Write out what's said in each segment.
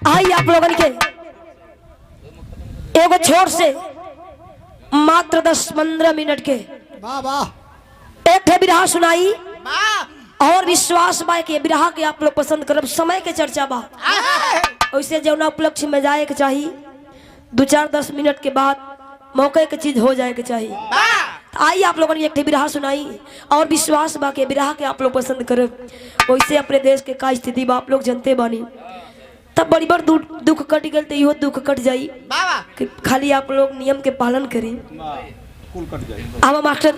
आई आप लोगन के एगो छोट से मात्र 10-15 मिनट के वाह वाह एक ठे बिरहा सुनाई और विश्वास बा के बिरहा के आप लोग पसंद करब। समय के चर्चा बा वैसे जौना उपलक्ष्य में जाए के चाहिए 2-4-10 मिनट के बाद मौके के चीज हो जाए के चाहिए। तो आई आप लोगों ने एक ठे बिरहा सुनाई और विश्वास बा के बिरहा के आप लोग पसंद करब। वैसे अपने देश के का स्थिति बा आप लोग जानते बानी। तब बड़ी बार दुख कट गल तो इहो दुख कट जाई कि खाली आप लोग नियम के पालन करें। आवा मास्टर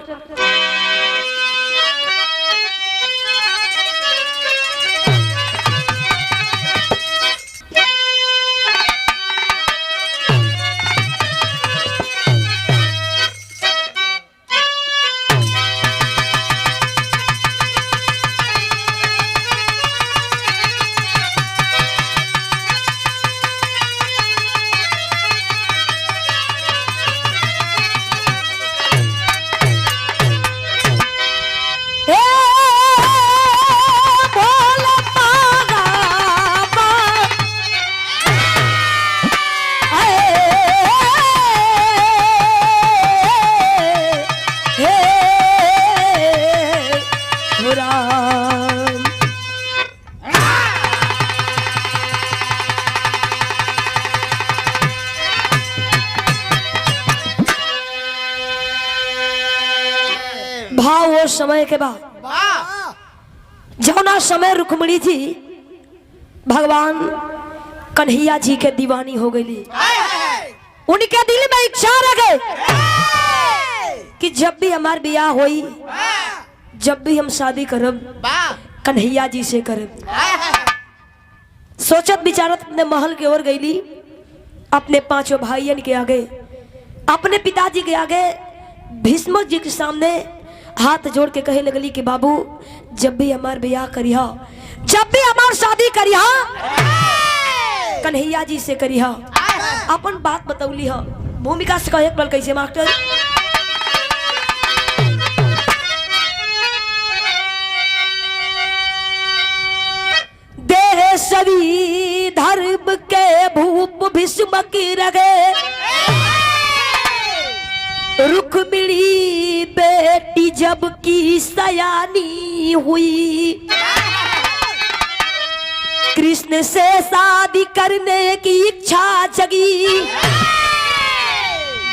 भाव वो समय के बाद जौना समय रुक्मिणी जी भगवान कन्हैया जी के दीवानी हो गई। उनके दिल में इच्छा रखे कि जब भी हमार ब्याह होई जब भी हम शादी करब कन्हैया जी से करब। सोचत विचारत अपने महल के ओर गईली अपने 5 भाइयन के आगे अपने पिताजी के आगे भीष्म जी के सामने हाथ जोड़ के कहे लगली कि बाबू जब भी हमार ब्याह करिहा जब भी हमार शादी करिहा कन्हैया जी से करिहा। अपन बात बतौली हा भूमिका से कहे पल कैसे मास्टर देह सभी धर्म के भूप भीष्म की रगे रुक्मिणी बेटी जब की सयानी हुई कृष्ण से शादी करने की इच्छा जगी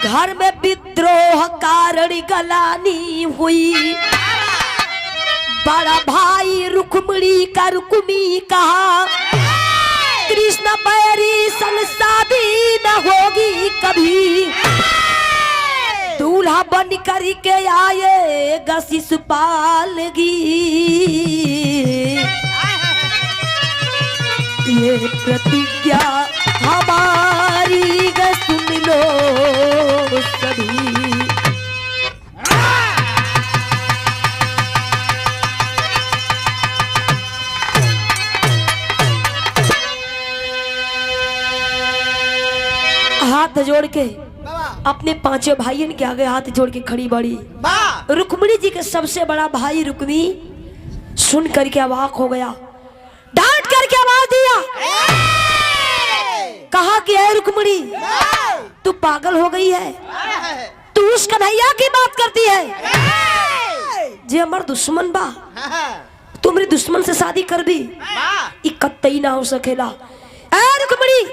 घर में विद्रोह कारण गलानी हुई। बड़ा भाई रुक्मिणी का रुक्मी कहा कृष्ण बैरी संग शादी न होगी कभी दूल्हा बन कर के आएगा शिशुपालगी। ये प्रतिज्ञा हमारी सुन लो सभी। हाथ जोड़ के अपने 5 भाइयों के आगे हाथ जोड़ के खड़ी बड़ी रुक्मिणी जी के सबसे बड़ा भाई रुक्मी सुन करके अवाक हो गया। डांट करके आवाज दिया कहा कि है रुक्मिणी तू पागल हो गई है तू उस कन्हैया की बात करती है जे हमार दुश्मन बा तू मेरे दुश्मन से शादी कर दी कतई ना हो सकेला। रुक्मिणी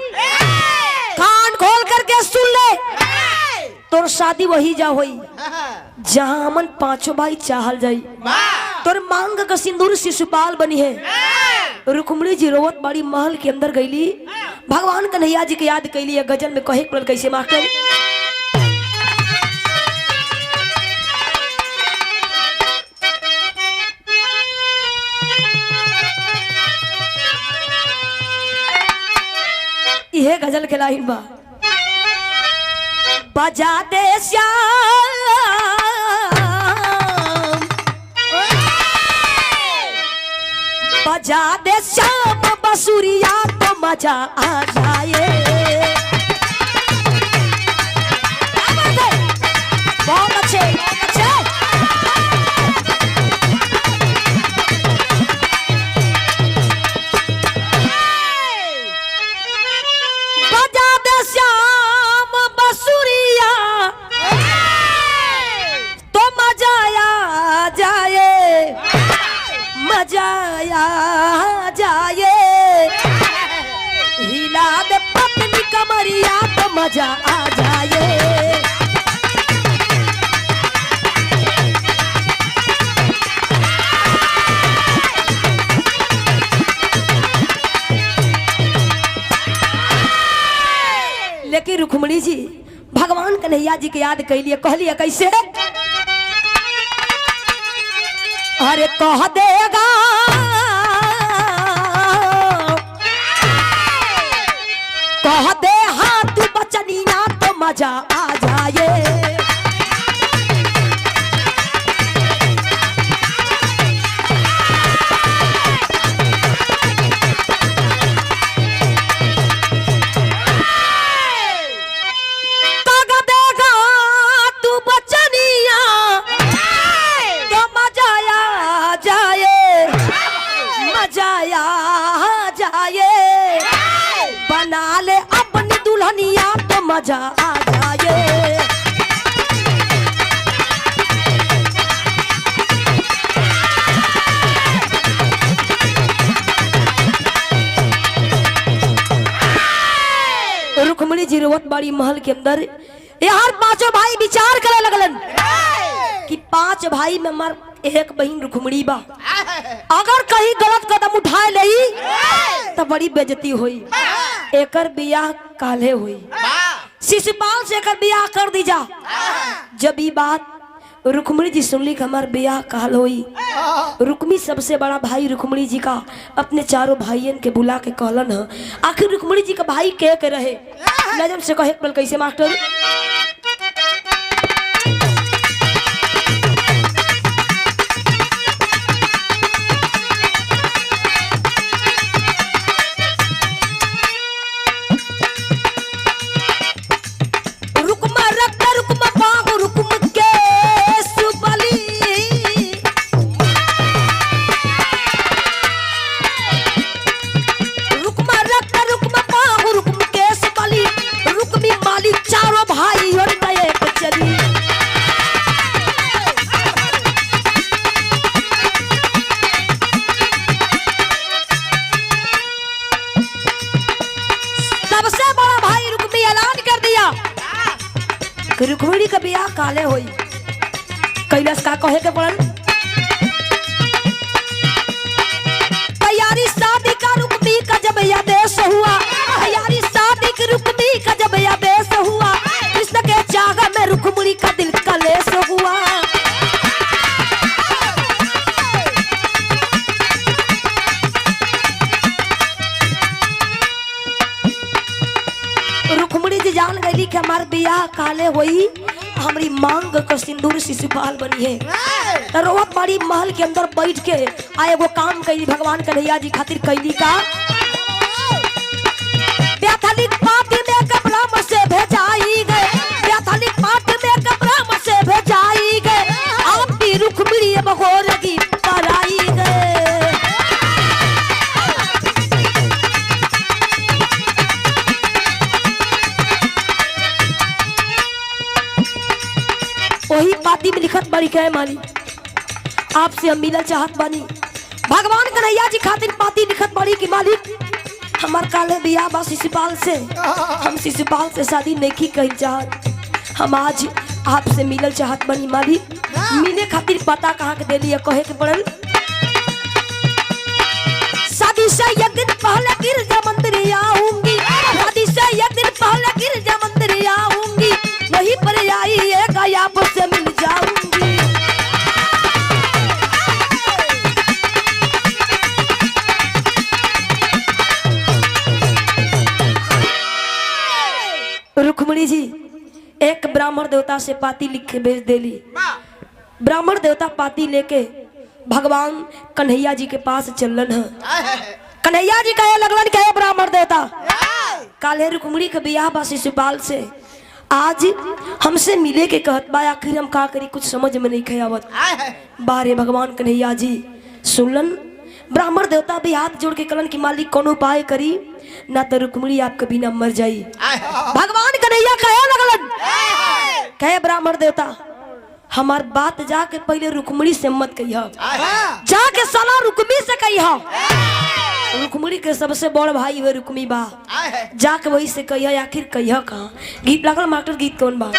कान खोल करके सुन ले तोर शादी वही जा होई जहां हमन 5 भाई चाहल जाई। तोर मांग का सिंदूर शिशुपाल बनी है। रुक्मिणी जी रोवत बड़ी महल के अंदर गईली भगवान कन्हैया जी के याद कैली है। गजल में कहे पड़ल कैसे मास्टर यह गजल के लाइन बा बजा दे श्याम बजा दे श्याम बसुरिया तो मजा आ जाए। बहुत अच्छे जाए, हिला दे पतली कमरिया तो मजा आ जाए। लेकिन रुक्मिणी जी भगवान कन्हैया जी के याद कैलिए, कहलिए कैसे? अरे कह देगा कह दे हाथ बचनिया तो मजा आ जाए। बना ले अपनी दुल्हनिया तो मजा आ जाए। रुक्मिणी जी रोवत बड़ी महल के अंदर, यार पांचों भाई विचार करे लगलन कि 5 भाई में मर एक बहन रुक्मिणी बा, अगर कहीं गलत कदम उठाए लई तो बड़ी बेइज्जती हुई। एकर बियाह काले हुई, शिशुपाल से एकर बियाह कर दी जा। जब ये बात रुक्मिणी जी सुनली कि हमार बियाह काल हुई, रुक्मी सबसे बड़ा भाई रुक्मिणी जी का अपने चारों भाइयन के बुला के कहलन है। आखिर रुक्मिणी जी का भाई के रहे, नजम से कहे पल कैसे मास्टर? रुक्मिणी का बियाह काले होई, कैलाश का कहे के पड़ल? तैयारी शादी का रुक्मी का जब आदेश हुआ, तैयारी शादी की रुक्मी का जब आदेश हुआ, कृष्ण के चाह में रुक्मिणी का दिल कलेश हुआ। रुक्मिणी जी जान गई कि हमार बियाह काले होई, हमारी मांग का सिंदूर शिशुपाल बनी है। रोवत बड़ी महल के अंदर बैठ के आए वो काम कैली भगवान कन्हैया जी खातिर कैली का? व्यथलित पाती में कब्राम से भेजाई गए, व्यथलित पाती में कब्राम से भेजाई गए, आप भी रुक्मिणी बहोरगी पराई गए। वही पाती में लिखत बड़ी कहे माली, आपसे हम मिलना चाहत बानी। भगवान कन्हैया जी खातिर पाती लिखत बड़ी की मालिक हमार काले बियाह बा शिशुपाल से, हम शिशुपाल से शादी नहीं कही चाहत, हम आज आपसे मिलल चाहत बनी मालिक। मिले खातिर पता कहाँ के देली कहे के पड़ल? शादी से एक दिन पहले गिरजा मंदिर आऊंगी, शादी से एक दिन पहले गिरजा मंदिर आऊंगी, वहीं पर आई एक आप से मिल जाऊंगी। रुक्मिणी जी एक ब्राह्मण देवता से पाती लिख के भेज देली। ब्राह्मण देवता पाती लेके भगवान कन्हैया जी के पास चलन है। कन्हैया जी कहे लगलन कहे ब्राह्मण देवता काले रुक्मिणी के बियाह बा शिशुपाल से, आज हमसे मिले के कहत बा, आखिर हम का करी कुछ समझ में नहीं खयावत। बारे भगवान कन्हैया जी सुनलन। ब्राह्मण देवता भी हाथ जोड़ के कलन की मालिक कौन उपाय करी, ना तो रुक्मिणी आपके बिना मर जाई। भगवान कन्हैया कहे लगलन कहे ब्राह्मण देवता हमार बात जाके पहले रुक्मणी से मत कही, जाके साला रुक्मी से कही। रुक्मणी के सबसे बड़ भाई हुए रुक्मी बा, जाके वही से कही। आखिर कही कहाँ गीत लागल मास्टर, गीत कौन बा?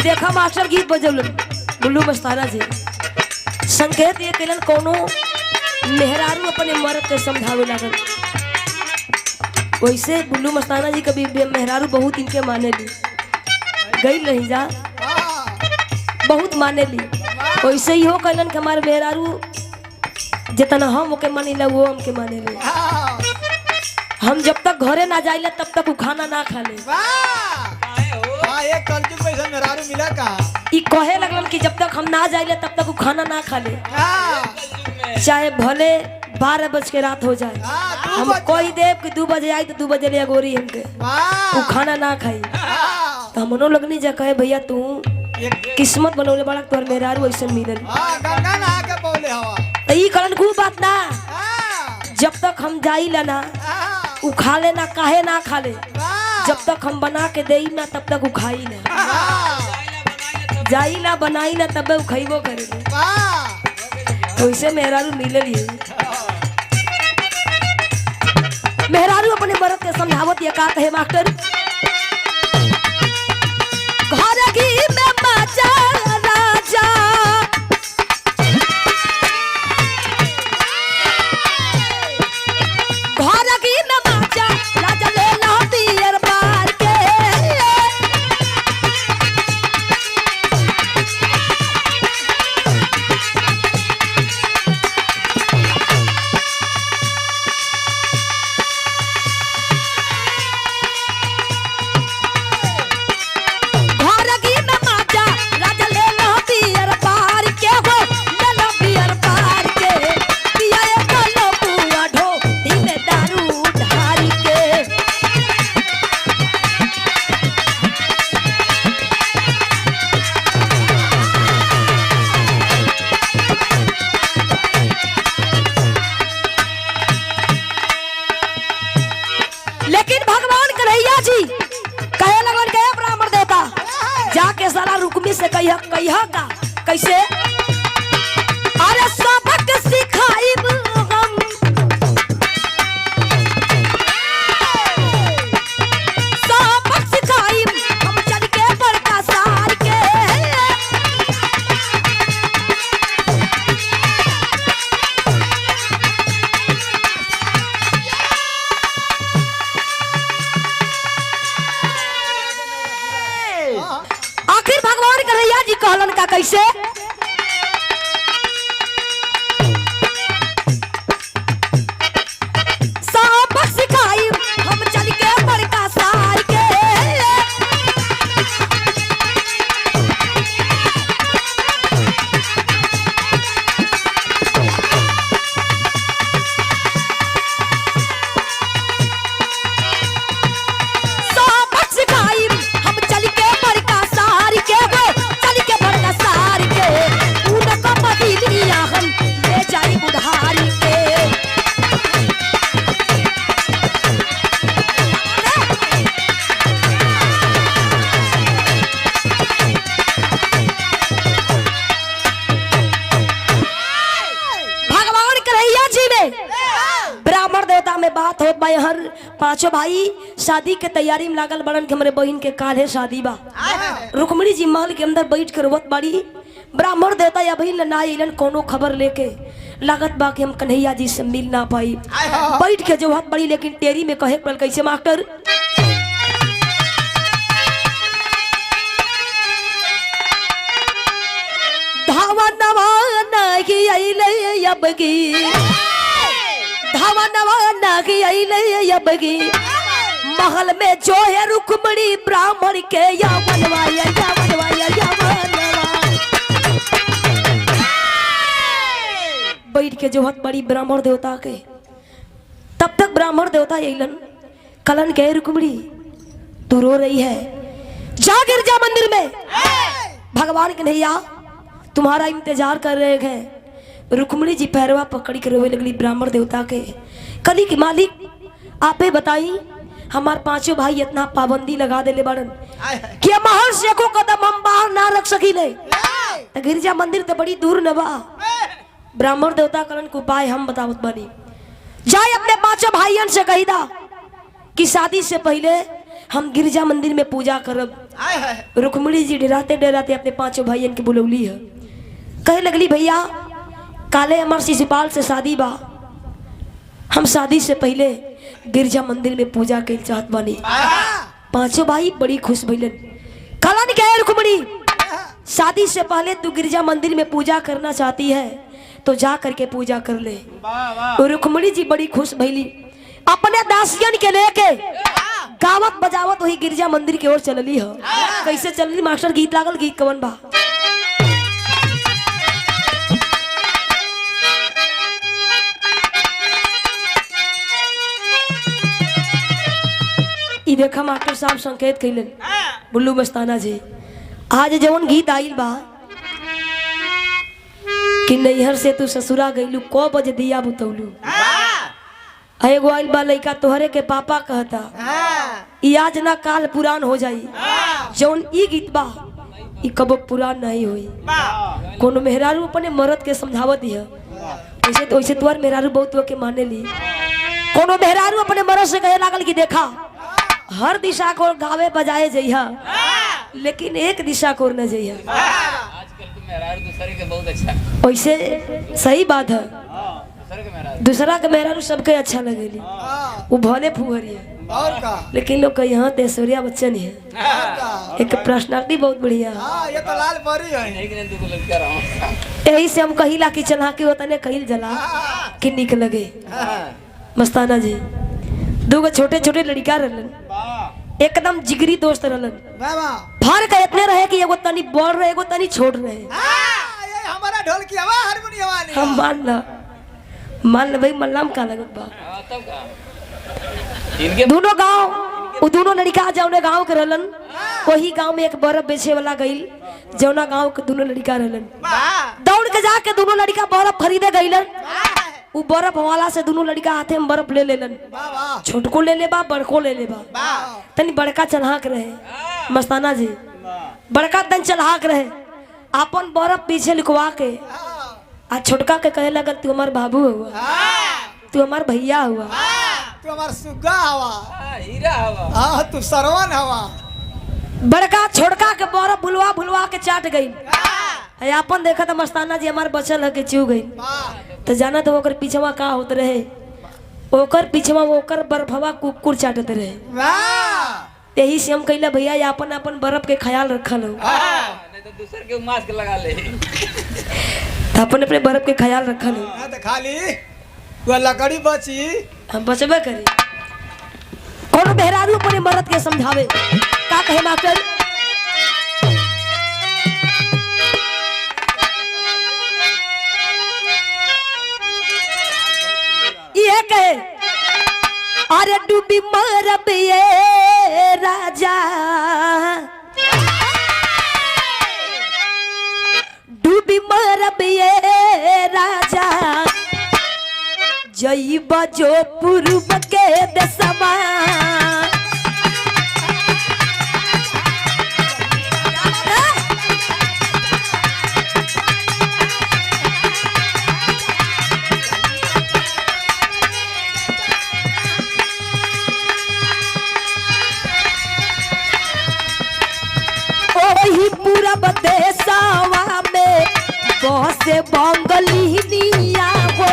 देखा मास्टर गीत बजल बुल्लू मस्ताना जी संकेत ये कैलन कोनो मेहरारू अपने मर्द के समझावे लागल। वैसे बुल्लू मस्ताना जी कभी मेहरारू बहुत इनके माने ली, गई नहीं जा बहुत माने ली। वैसे ही हो कैलन कि हमारे मेहरारू जितना हम ओके मानी ला वो हमके माने ली। हम जब तक घरे ना जाइले तब तक वो खाना ना खा ले। मिला का ई कहे लगलन कि जब तक हम ना जाइले तब तक वो खाना ना खा ले, चाहे भले 12 बज के रात हो जाए। हम कोई देव कि 2 बजे आई तो 2 बजे ले गोरी हमके वो खाना ना खाई। तो हमनो लगनी जा कहे भैया तू किस्मत बनौले बड़ा तोर मेहरारू ऐसे मिलल। तो ई करन खूब बात ना, जब तक हम जाइला ना वो खा ले ना, काहे ना खा ले। जब तक हम बना के देई ना तब तक वो खाई ना, जाई ना बनाई ना तब वो खाइबो करे। वैसे मेहरारू मिलल ही। मेहरारू अपने मर्द के समझावत ये का कहे मास्टर? घर की में मजा राजा घर की में मजा राजा ले ला बियर बार के। लेकिन भगवान कन्हैया जी कहे लगन के ब्राह्मण देवता जाके साला रुक्मी से कहिया का कैसे? अरे सबक सिखाइब हम, सबक सिखाइब हम चल के बड़का सार के। आखिर भगवान कन्हैया जी कहलन का कैसे? सबक सिखाई हम चल के बड़का सार के। सबक सिखाई हम चल के बड़का सार के, वो चल के बड़का सार के। उनको मदीनिया हम ले जाई बुढ़ारी के। भगवान कन्हैया जी में ब्राह्मण देवता में बात होत बा। हर पांचों भाई शादी के तैयारी में लागल बड़न के हमरे बहन के काल्हे शादी बा। रुक्मणी जी महल के अंदर बैठ के रोवत बाड़ी। ब्राह्मण देवता या भाई ना अइलन कोनो खबर लेके, लागत बा कि हम कन्हैया जी से मिल ना पाई। बैठ के जोहत बड़ी लेकिन टेरी में कहे पड़ल कैसे मास्टर? धावा नवा नहीं अइले अबगी, धावा नवा नहीं अइले अबगी। महल में जो है रुक्मणी ब्राह्मण के या बनवाया या बनवाया या बनवा। बैठ के जोहत बड़ी ब्राह्मण देवता के। तब तक ब्राह्मण देवता अइलन कलन के रुक्मणी तू रो रही है, जा गिरजा मंदिर में भगवान कन्हैया तुम्हारा इंतजार कर रहे हैं। रुक्मिणी जी पैरवा पकड़ी के रोवे लगली ब्राह्मण देवता के। कली की मालिक आपे बताई हमार पांचों भाई इतना पाबंदी लगा देले बड़न कि महल से को कदम हम बाहर ना रख सकीले। तो गिरजा मंदिर तो बड़ी दूर न बा। ब्राह्मण देवता करन को उपाय हम बतावत बानी। जाए अपने पांचों भाइयन से कही दा कि शादी से पहले हम गिरजा मंदिर में पूजा करब। रुक्मिणी जी डराते डराते अपने पांचों भाइयन के बुलौली है। कहे लगली भैया काले अमर शिशुपाल से शादी बा, हम शादी से पहले गिरजा मंदिर में पूजा के चाहत बानी। पांचों भाई बड़ी खुश भइलन। कलन कहे रुक्मिणी शादी से पहले तू गिरजा मंदिर में पूजा करना चाहती है तो जा करके पूजा कर ले। रुक्मिणी जी बड़ी खुश भइली। अपने दासियन के लेके गावत बजावत वही गिरजा मंदिर की ओर चलली है। कैसे चलली मास्टर? गीत लागल, गीत कवन बा? ई देखा मास्टर साहब संकेत कैलन बुल्लू मस्ताना जी। आज जवन गीत आइल बा कि नैहर से तू ससुरा गइलू को बजे दिया बुतौलू। एगो आइल बा लइका तोहरे के पापा कहता ई आज ना काल पुरान हो जाई। जवन ई गीत बा ई कबो पुरान नहीं होई। कोनो मेहरारू अपने मर्द के समझावत दिया वैसे तो वैसे तोहर मेहरारू बहुत के माने ली। कोनो मेहरारू अपने मर्द से कहे लागल कि देखा हर दिशा को गावे बजाए जइहा लेकिन एक दिशा को न जइहा। आजकल तो मेहरारू दूसरे के बहुत अच्छा। वैसे सही बात है, दूसरा के मेहरारू सबके अच्छा लगेली। वो भले फुहरी है और का लेकिन लोग का यहाँ तेसुरिया बच्चन है। एक पर्सनालिटी बहुत बढ़िया। ये तो लाल परी है। लेकिन तू को लड़का रहा यही से हम कहिला कि चला के वतने कहिल जला कि निक लगे। मस्ताना जी दूगो छोटे छोटे लड़का रहलन, एकदम जिगरी दोस्त रहलन। फर्क इतने रहे कि एगो तनी बड़ रहे एगो तनी छोट रहे। ये हमारा ढोलकी हवा हारमोनियम वाली हम मान ल भाई मल्लाम का लगत बा। तब का इनके दोनों गांव वो दोनों लड़का जौने गांव के रहलन वही गांव में एक बर्फ बेचे वाला गइल। जौना गांव के दोनों लड़का रहलन दौड़ के जाके दोनों लड़का बर्फ खरीदे गइलन। वो बर्फ वाला से दोनों लड़का हाथे में बर्फ ले लेलन। छोटको ले ले बा बड़को ले ले बा। तनी बड़का चलहाक रहे मस्ताना जी, बड़का तन चलहाक रहे अपन बर्फ पीछे लिखवा के आ छोटका के कहे लगल तू हमार बाबू हुआ, तू हमार भैया हुआ, तू हमार सुग्गा हवा, हीरा हवा। हाँ तू सरवन हवा। बड़का छोटका के बर्फ भुलवा भुलवा के चाट गई। अपन देखा था मस्ताना जी हमार बचल है के चू गई। तो जाना तो ओकर पीछवा का होत रहे, ओकर पीछवा ओकर बर्फवा कुकुर चाटत रहे। यही से हम कहिला भैया अपन अपन बर्फ के ख्याल रखल हो। नहीं तो दूसरे के मास्क लगा ले। तो अपन अपने बर्फ के ख्याल रखल हो। तो खाली वो लकड़ी बची हम बचबे करी। कौन बेहरारू अपने मर्द के समझावे का कहे मास्टर? ये कहे अरे डूबी मरब ये राजा, डूबी मरब ये राजा, जईबा जो पूर्व के दसमा। ओही पूरब देशवा में बहुत से बंगलिनिया हो।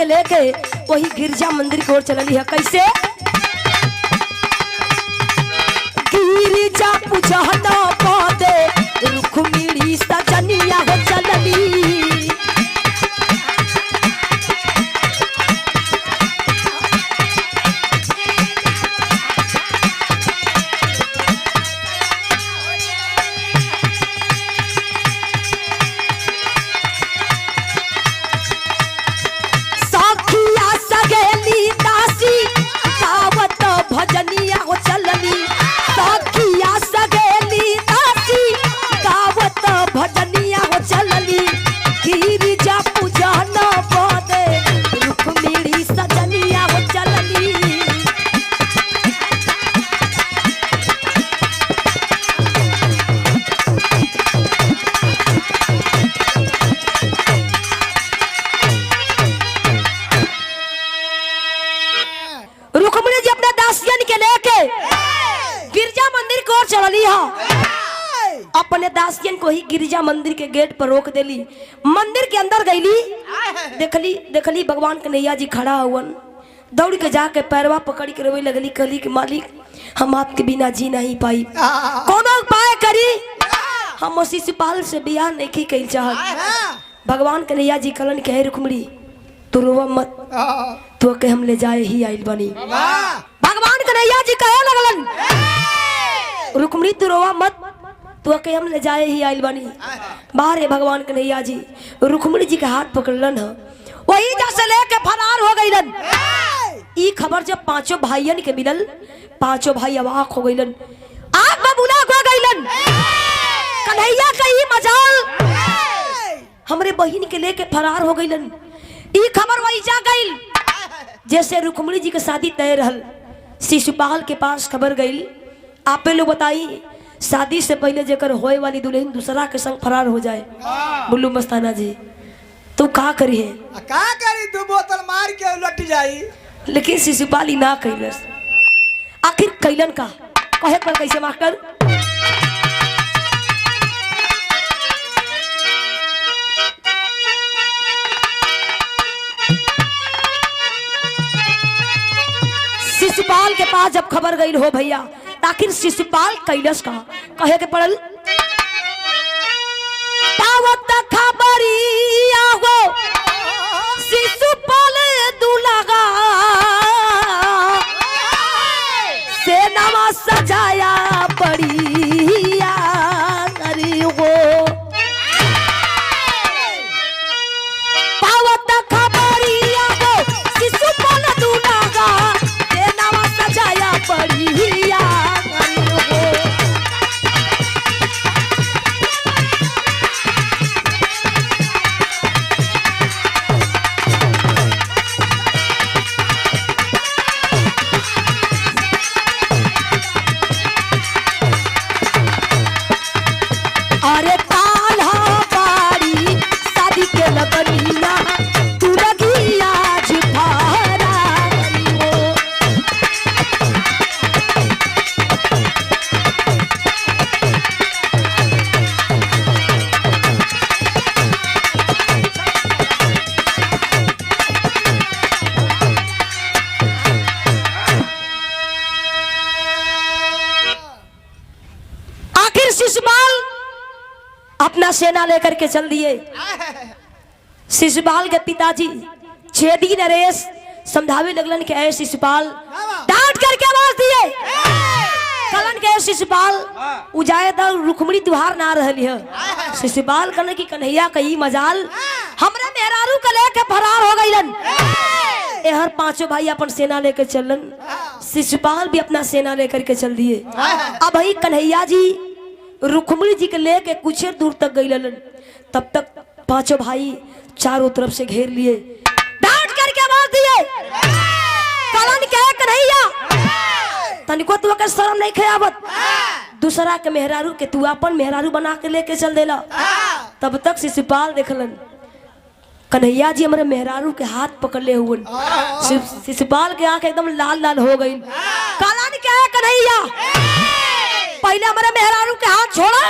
के लेके वही गिरजा मंदिर की ओर चलली है। कैसे? गिरजा पूजन पदे रुक्मिणी सजनिया हो चलली। भजनिया हो चलनी सखिया सगेली दासी गावत भजनिया हो चलनी। गिरिजा पूजन पदे रुक्मिणी सजनिया हो चलनी। रुक्मिणी जी अपने दासियन के लेके गिरजा मंदिर को ओर चलली है। अपने दासियन को ही गिरजा मंदिर के गेट पर रोक देली। मंदिर के अंदर गईली, देखली भगवान कन्हैया जी खड़ा हुवन। दौड़ के जाके पैरवा पकड़ के रोवे लगली, कहली कि मालिक हम आपके बिना जी नहीं पाई, कोनो उपाय करी, हम शिशुपाल से बियाह नहीं कइल चाहत। भगवान कन्हैया जी कहलन के रुक्मिणी तू रोवा मत, तो के हम ले जाए ही आइल बनी। भगवान कन्हैया जी कहे लगलन रुक्मिणी तू रोवा मत, तो के हम ले जाए ही आइल बनी। बाहर भगवान कन्हैया जी रुक्मिणी जी के हाथ पकड़लन है, वही जैसे लेके फरार हो गईलन। ई खबर जब पांचों भाइयन के मिलल, पांचों भाई अवाक हो गईलन, आग में बुलाक हो गईलन। कन्हैया का ई मजाल हमरे बहिन के लेके फरार हो गईलन। ई खबर वही जा गईल जैसे रुक्मिणी जी के शादी तय रहल। शिशुपाल के पास खबर गई, आपे लोग बताई शादी से पहले जेकर होए वाली दुल्हन दूसरा के संग फरार हो जाए, बुल्लू मस्ताना जी तू का करी है? का करी, दो बोतल मार के उलट जाई। लेकिन शिशुपाल ही ना कैलस। आखिर कैलन का कहे पर कैसे मास्टर? शिशुपाल के पास जब खबर गई हो भैया, आखिर शिशुपाल कैलस का कहे के पड़ल? पावत खबरिया हो शिशुपाल दुलगा से नवा सजाया बढ़िया करी हो। पावत खबरिया हो शिशुपाल दुलगा से नवा सजाया बढ़िया करी हो। अरे काल्हा बाड़ी शादी के लगनिया तू लगी आज भारा करी हो। आखिर शिशुपाल अपना सेना लेकर के चल दिए। शिशुपाल के पिताजी 6 दिन नरेश समझावे लगलन के ऐ शिशुपाल, डांट करके आवाज दिए कलन के शिशुपाल उजाए द रुक्मिणी तुहार ना रहली है। शिशुपाल कहने की कन्हैया कई मजाल हमरा मेहरारू के लेके फरार हो गईलन। एहर पांचों भाई अपन सेना लेकर चलन। शिशुपाल भी अपना सेना लेकर के चल दिए। अब ही कन्हैया जी रुक्मिणी जी के लेके कुछ दूर तक गईलन। तब तक पांचों भाई चारों तरफ से घेर लिए, डांट करके आवाज दिए कलन के कन्हैया तनिको तू के शर्म नहीं खयावत, दूसरा के मेहरारू के तू अपन मेहरारू बना के लेके चल देला। तब तक शिशुपाल देखलन कन्हैया जी हमारे मेहरारू के हाथ पकड़ ले हुए। शिशुपाल के आंख एकदम लाल लाल हो गई। कलन क्या है कन्हैया, पहले हमारे मेहरारू के हाथ छोड़ा।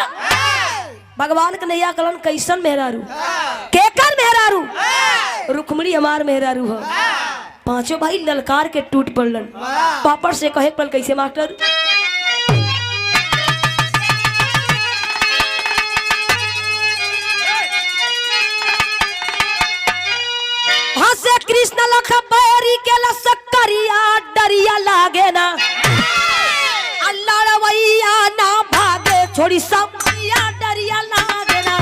भगवान कन्हैया कलन कैसन मेहरारू, केकर मेहरारू, रुक्मणी हमार मेहरारू हो। पांचों भाई ललकार के टूट पड़लन। पापड़ से कहे पल कैसे मास्टर? हंसे कृष्ण लख बैरी के लसकरिया डरिया लागे ना, अल्लाह रवैया ना भागे छोड़ी समैया डरिया लागे ना।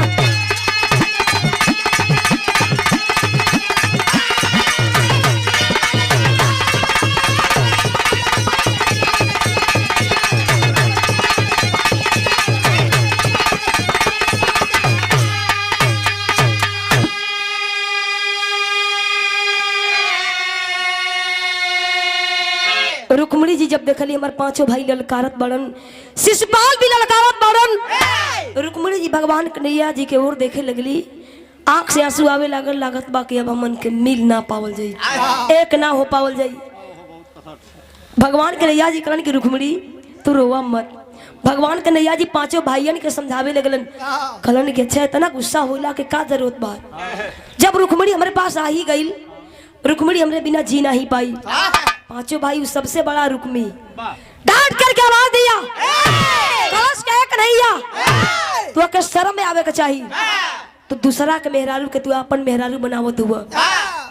रुक्मणी जी जब देखली हमार पांचों भाई ललकारत बड़न, शिशुपाल भी ललकारत बड़न, रुक्मणी जी भगवान कन्हैया जी के ओर देखे लगली। आंख से आंसू आवे लागल, लागत बाकी अब हमन के मिल ना पावल जाई, एक ना हो पावल जाई। भगवान कन्हैया जी कहलन कि रुक्मणी तू रोवा मत। भगवान कन्हैया जी पांचों भाइयन के समझावे लगलन। कहलन कि अच्छा इतना गुस्सा होला के का जरूरत बा? जब रुक्मणी हमारे पास आ ही गई, रुक्मणी हमरे बिना जी नहीं पाई। पांचों भाई सबसे बड़ा रुक्मी डांट करके आवाज दिया, कलश कहे कन्हैया तू के शर्म में आवे के चाहिए, तो दूसरा के मेहरारू के तू अपन मेहरारू बनावत हुआ।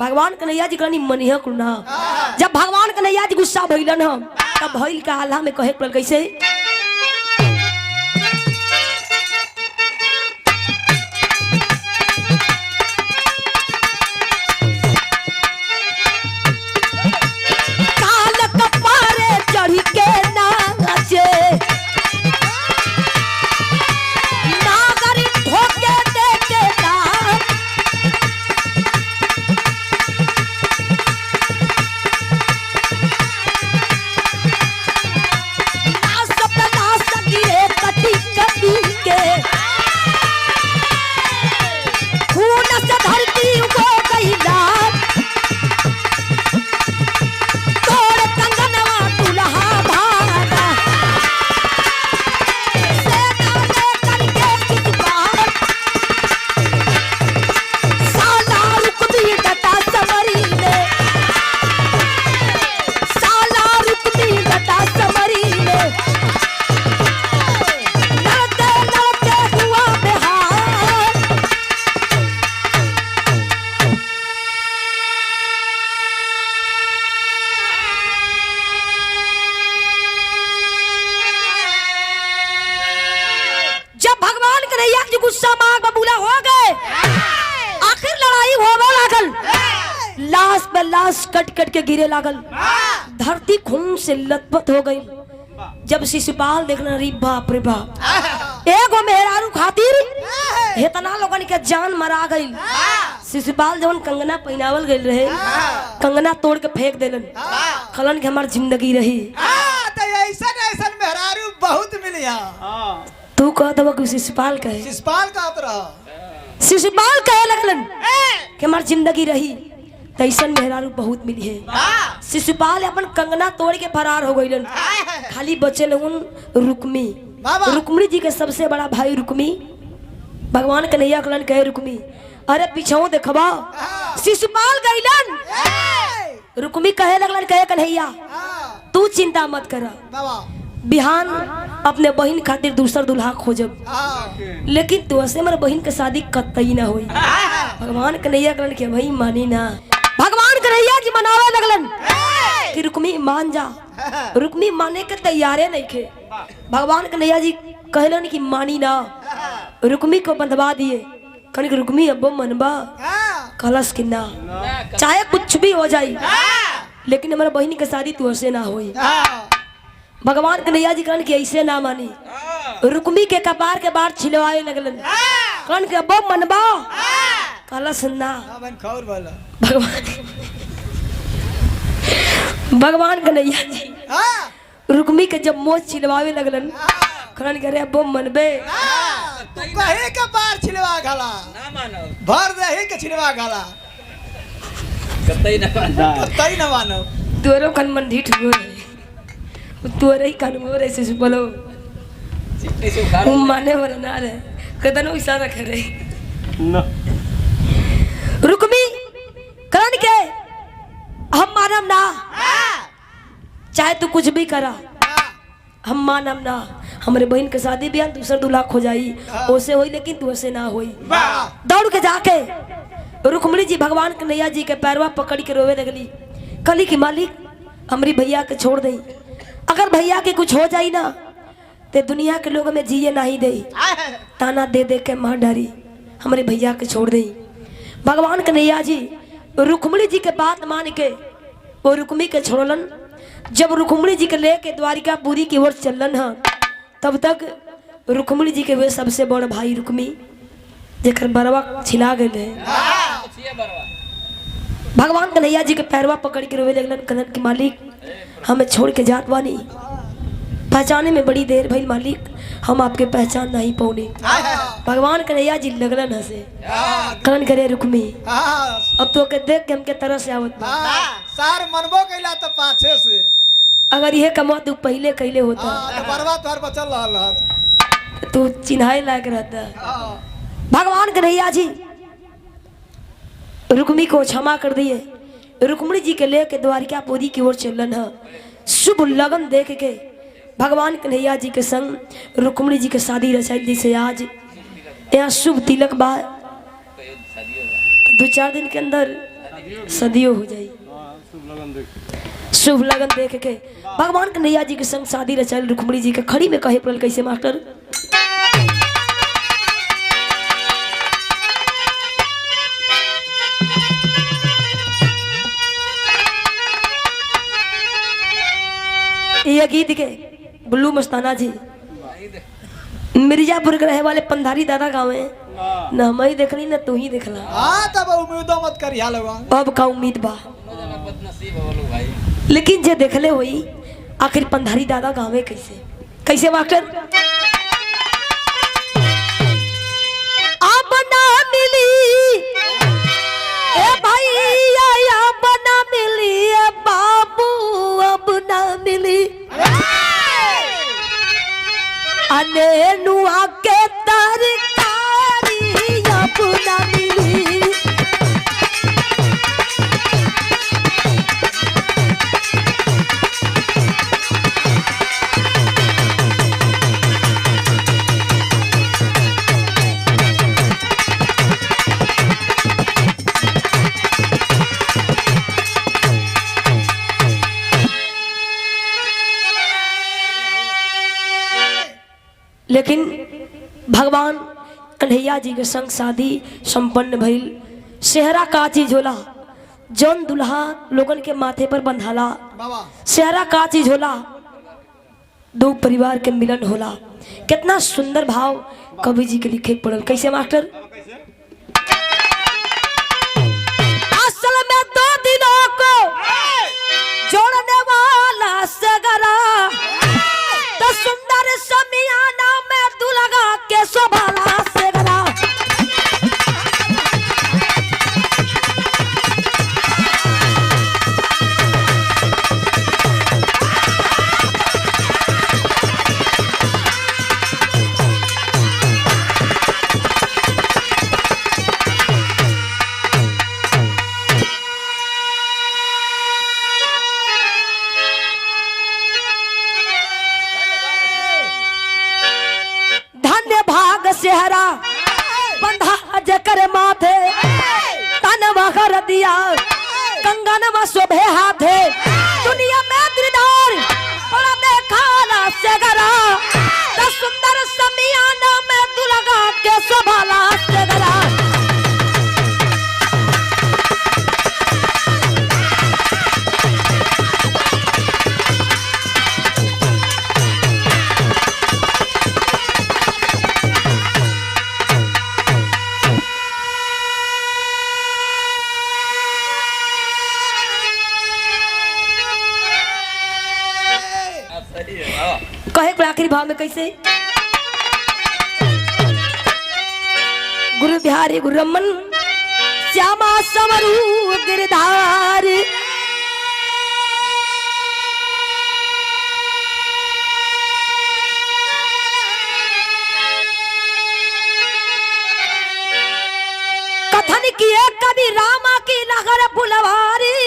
भगवान कन्हैया जी कहनी मनिह कुना। जब भगवान कन्हैया जी गुस्सा भइलन हम, तब भइल का हाल में कहे पड़ल कैसे? गुस्सा मांग बबूला हो गए। आखिर लड़ाई होवे लागल, लाश पे लाश कट कट के गिरे लागल, धरती खून से लथपथ हो गई। जब शिशुपाल देखना, रे बाप रे बाप, एगो मेहरारू खातिर इतना लोगन के जान मरा गई। शिशुपाल जवन कंगना पहनावल गई रहे, कंगना तोड़ के फेंक देलन। खलन के हमार जिंदगी रही। ऐसा मेहरारू बहुत मिलिया। तू कहत हो कि शिशुपाल कहे, शिशुपाल कहत रहा, शिशुपाल कहे लगलन कि हमार जिंदगी रही तैसन मेहरारू बहुत मिली है। शिशुपाल अपन कंगना तोड़ के फरार हो गईलन। खाली बचे लोगन रुक्मी। रुक्मी जी के सबसे बड़ा भाई रुक्मी। भगवान कन्हैया कहलन कहे रुक्मी, अरे पीछे देखबा। शिशुपाल गईलन, रुक्मी कहे लगलन कहे कन्हैया तू चिंता मत करा, बिहान अपने बहन खातिर दूसर दुल्हा खोजब, लेकिन तू से मेरे बहन के शादी कतई ना हुई। भगवान कन्हैया कहलन के भाई मानी ना। भगवान कन्हैया जी मनावे लगलन कि रुक्मी मान जा। रुक्मी माने के तैयारे नहीं थे। भगवान कन्हैया जी कहलन कि मानी ना। रुक्मी को बंधवा दिए। कहने कि रुक्मी अब मनबा? कलश कि ना, चाहे कुछ भी हो जाए, लेकिन हमारे बहन के शादी तू से ना हुई। भगवान कन्हैया जी कहन कि ऐसे ना मानी। रुक्मी के कपार के बार छिलवाए लगलन। कहन कि अब मनबा? कलश ना। भगवान कन्हैया जी रुक्मी के जब मोच छिलवावे लगलन, कहन कि अरे अब मनबे? तू कहे के बार छिलवा घाला ना मानो, भर दे के छिलवा घाला कतई ना मानो, कतई ना मानो। तोरो कन मन ढीठ हो रे, तोरे ही कन मोरे से बोलो चिट्ठी से उखाड़ माने वाला ना रे, कदनो इशारा करे। रुक्मी चाहे तू कुछ भी करा, हम मानम ना। हमारे बहन के शादी ब्याह दूसर दूल्हा खो जाई, ओसे होई लेकिन तू ऐसे ना होई। दौड़ के जाके रुक्मिणी जी भगवान कन्हैया जी के पैरवा पकड़ के रोवे लगली, कली की मालिक हमारी भैया के छोड़ दई, अगर भैया के कुछ हो जाई ना ते दुनिया के लोग में जिए नहीं दे, ताना दे दे के मार डारी, हमारे भैया के छोड़ दई। भगवान कन्हैया जी रुक्मिणी जी के बात मान के वो रुक्मी के छोड़लन। जब रुक्मिणी जी के लेके द्वारिकापुरी की ओर चलन है, तब तक रुक्मिणी जी के वे सबसे बड़ भाई रुक्मी जेकर बरवा छिला गए है, भगवान कन्हैया जी के पैरवा पकड़ के रोवे लगलन, कहलन कि मालिक हमें छोड़ के जात बानी, पहचाने में बड़ी देर भई मालिक, हम आपके पहचान नहीं पौने। भगवान कन्हैया जी लगलन हंसे, कहलन करे रुक्मी अब तो के देख के हमके तरह से आवत बा। सार मनबो कैला तो पाछे से, अगर यह कमा तू पहले कैले होता तो बरवा तोहर बचल रहल। तू चिन्हाई लायक रहता। भगवान कन्हैया जी रुक्मी को क्षमा कर दिए, रुक्मिणी जी के लेके द्वारिकापुरी की ओर चलन है। शुभ लगन देख के भगवान कन्हैया जी के संग रुक्मिणी जी के शादी रचाई, जैसे आज यहाँ शुभ तिलक बा, 2-4 दिन के अंदर सदियों हो जाए। शुभ लगन देख के भगवान कन्हैया जी के संग शादी रचाई रुक्मिणी जी के खड़ी में कहे पड़ल, कैसे मास्टर? ये गीत के बुल्लू मस्ताना जी मिर्जापुर के रहे वाले पंधारी दादा गाँव है न, हम ही देखली न तू ही देखला। तब उम्मीद मत करिया लोगा, अब का उम्मीद बा, लेकिन जे देखले होई आखिर पंधारी दादा गाँव कैसे कैसे मास्टर? अब ना मिली ए भाई, अब ना मिली ए बाबू, अब ना मिली अनेनुआ के तरकारी, अब ना मिली। लेकिन भगवान कन्हैया जी के संग शादी संपन्न भइल। सेहरा का चीज होला, जौन दुल्हा लोगन के माथे पर बंधाला, सेहरा का चीज होला, दो परिवार के मिलन होला। कितना सुंदर भाव कवि जी के लिखे पड़ल, कैसे मास्टर? असल में 2 दिनों को जोड़ने वाला सगरा, तो सुंदर समियाना में दुल्हा के शोभाला सगरा। सेहरा बंधा जकर माथे, तन वखर दिया कंगन व शोभे हाथे, दुनिया में दिलदार बड़ा देखाला सेगरा, तो सुंदर समियाना में दुल्हा के शोभाला सेगरा। कहे पर आखिरी भाव में कैसे? गुरु बिहारी गुरु रमन श्यामा समरू गिरधार, कथन किए कभी रामा की नगर फुलवारी,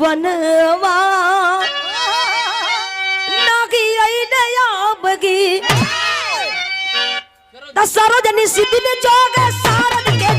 भवनवा नागी नया बगी सरोजनी सिद्धि में जोग सारद के